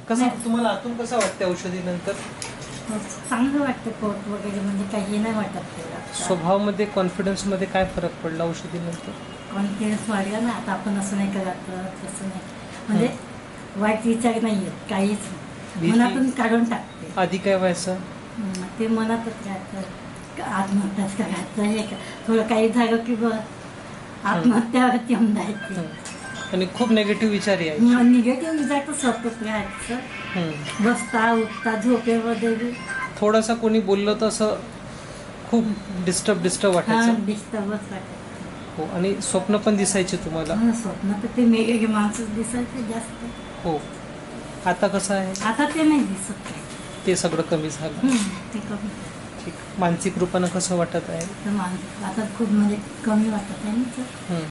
कसं तुम्हाला आतून कसं वाटतं औषधीनंतर? चांगलं वाटतं, पोट वगैरे म्हणजे काही नाही वाटत त्याला. स्वभावामध्ये कॉन्फिडन्समध्ये काय फरक पडला औषधीनंतर? कॉन्फिडन्स वाढला ना, आता आपण असं नाही करत तसं नाही, म्हणजे वाईट विचार नाही येत, काहीच नाही. भीती- मनातून काढून टाकते. आधी काय व्हायचं? ते मनातच राहतं, आत्महत्याच करायचं, हे थोडं काही झालं की बघ आत्महत्यावरती येऊन जायचे. आणि खूप निगेटिव्ह विचार यायचे. निगेटिव्ह विचार तर सतत राहायचं, बसता उठता झोपेमध्ये बी. थोडासा कोणी बोललं तर असं खूप डिस्टर्ब वाटायचं. डिस्टर्बच वाटायचं. हो, आणि स्वप्न पण दिसायचे तुम्हाला? स्वप्न तर ते मेलेले माणसं दिसायचे जास्त. हो. आता कसं आहे? आता ते नाही दिसत काही. ते सगळं कमी झालं. ते कमी. ठीक. मानसिक रूपानं कसं वाटत आहे? आता खूप म्हणजे कमी वाटत आहे ना.